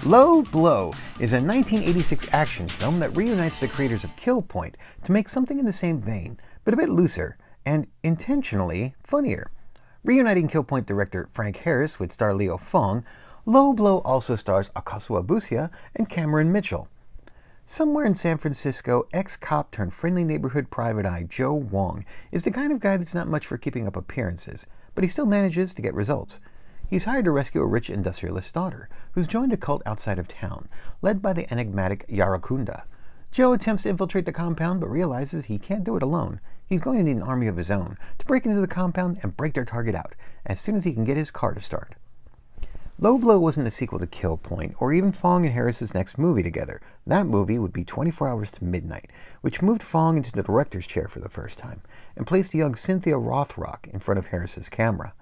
Low Blow is a 1986 action film that reunites the creators of Kill Point to make something in the same vein, but a bit looser and intentionally funnier. Reuniting Kill Point director Frank Harris with star Leo Fong, Low Blow also stars Akasu Abusia and Cameron Mitchell. Somewhere in San Francisco, ex-cop turned friendly neighborhood private eye Joe Wong is the kind of guy that's not much for keeping up appearances, but he still manages to get results. He's hired to rescue a rich industrialist's daughter, who's joined a cult outside of town, led by the enigmatic Yarakunda. Joe attempts to infiltrate the compound, but realizes he can't do it alone. He's going to need an army of his own to break into the compound and break their target out, as soon as he can get his car to start. Low Blow wasn't a sequel to Kill Point, or even Fong and Harris's next movie together. That movie would be 24 Hours to Midnight, which moved Fong into the director's chair for the first time, and placed a young Cynthia Rothrock in front of Harris's camera.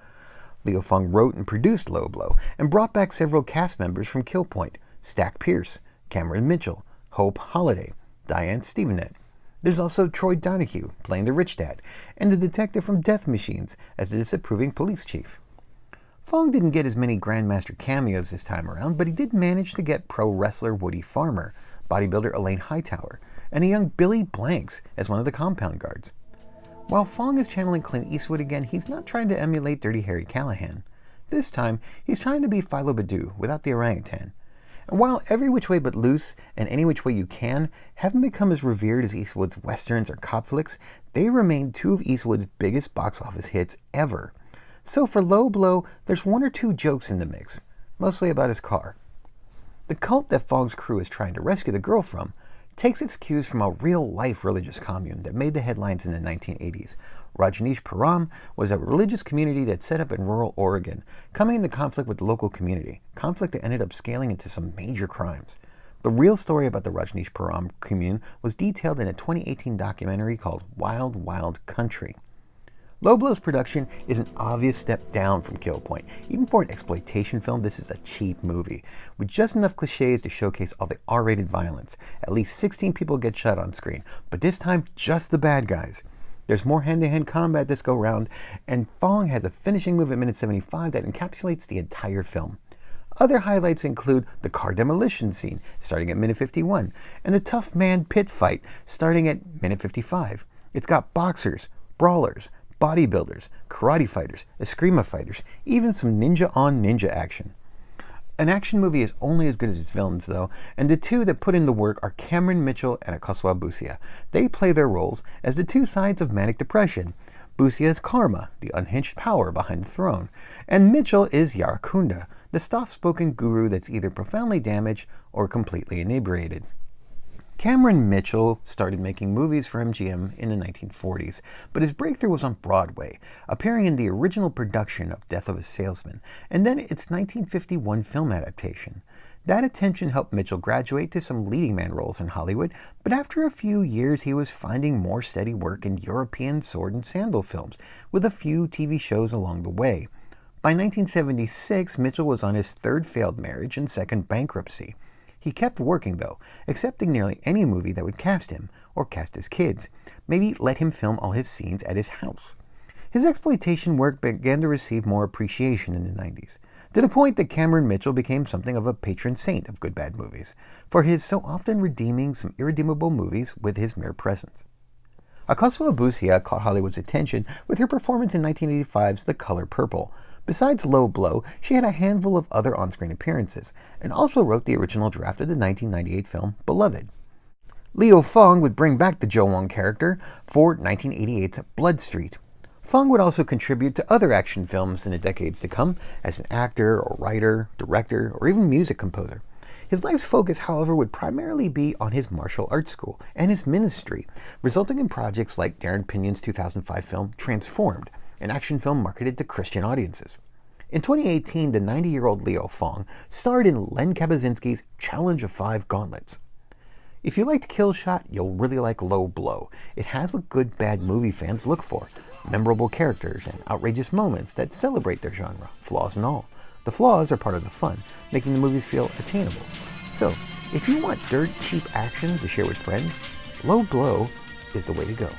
Leo Fong wrote and produced Low Blow, and brought back several cast members from Kill Point: Stack Pierce, Cameron Mitchell, Hope Holliday, Diane Stevenett. There's also Troy Donahue, playing the rich dad, and the detective from Death Machines as the disapproving police chief. Fong didn't get as many Grandmaster cameos this time around, but he did manage to get pro wrestler Woody Farmer, bodybuilder Elaine Hightower, and a young Billy Blanks as one of the compound guards. While Fong is channeling Clint Eastwood again, he's not trying to emulate Dirty Harry Callahan. This time, he's trying to be Philo Badu without the orangutan. And while Every Which Way But Loose and Any Which Way You Can haven't become as revered as Eastwood's westerns or cop flicks, they remain two of Eastwood's biggest box office hits ever. So for Low Blow, there's one or two jokes in the mix, mostly about his car. The cult that Fong's crew is trying to rescue the girl from takes its cues from a real-life religious commune that made the headlines in the 1980s. Rajneeshpuram was a religious community that set up in rural Oregon, coming into conflict with the local community, conflict that ended up scaling into some major crimes. The real story about the Rajneeshpuram commune was detailed in a 2018 documentary called Wild Wild Country. Low Blow's production is an obvious step down from Kill Point. Even for an exploitation film, this is a cheap movie, with just enough cliches to showcase all the R-rated violence. At least 16 people get shot on screen, but this time just the bad guys. There's more hand-to-hand combat this go-round, and Fong has a finishing move at minute 75 that encapsulates the entire film. Other highlights include the car demolition scene, starting at minute 51, and the tough man pit fight, starting at minute 55. It's got boxers, brawlers, bodybuilders, karate fighters, eskrima fighters, even some ninja-on-ninja action. An action movie is only as good as its villains, though, and the two that put in the work are Cameron Mitchell and Akasu Abusia. They play their roles as the two sides of manic depression. Busia is Karma, the unhinged power behind the throne, and Mitchell is Yarakunda, the soft-spoken guru that's either profoundly damaged or completely inebriated. Cameron Mitchell started making movies for MGM in the 1940s, but his breakthrough was on Broadway, appearing in the original production of Death of a Salesman, and then its 1951 film adaptation. That attention helped Mitchell graduate to some leading man roles in Hollywood, but after a few years he was finding more steady work in European sword and sandal films, with a few TV shows along the way. By 1976, Mitchell was on his third failed marriage and second bankruptcy. He kept working, though, accepting nearly any movie that would cast him, or cast his kids, maybe let him film all his scenes at his house. His exploitation work began to receive more appreciation in the 90s, to the point that Cameron Mitchell became something of a patron saint of good bad movies, for his so often redeeming some irredeemable movies with his mere presence. Akasu Abusia caught Hollywood's attention with her performance in 1985's The Color Purple. Besides Low Blow, she had a handful of other on-screen appearances, and also wrote the original draft of the 1998 film Beloved. Leo Fong would bring back the Joe Wong character for 1988's Blood Street. Fong would also contribute to other action films in the decades to come as an actor or writer, director, or even music composer. His life's focus, however, would primarily be on his martial arts school and his ministry, resulting in projects like Darren Pinion's 2005 film Transformed, an action film marketed to Christian audiences. In 2018, the 90-year-old Leo Fong starred in Len Kabaczynski's Challenge of Five Gauntlets. If you liked Kill Shot, you'll really like Low Blow. It has what good bad movie fans look for: memorable characters and outrageous moments that celebrate their genre, flaws and all. The flaws are part of the fun, making the movies feel attainable. So, if you want dirt cheap action to share with friends, Low Blow is the way to go.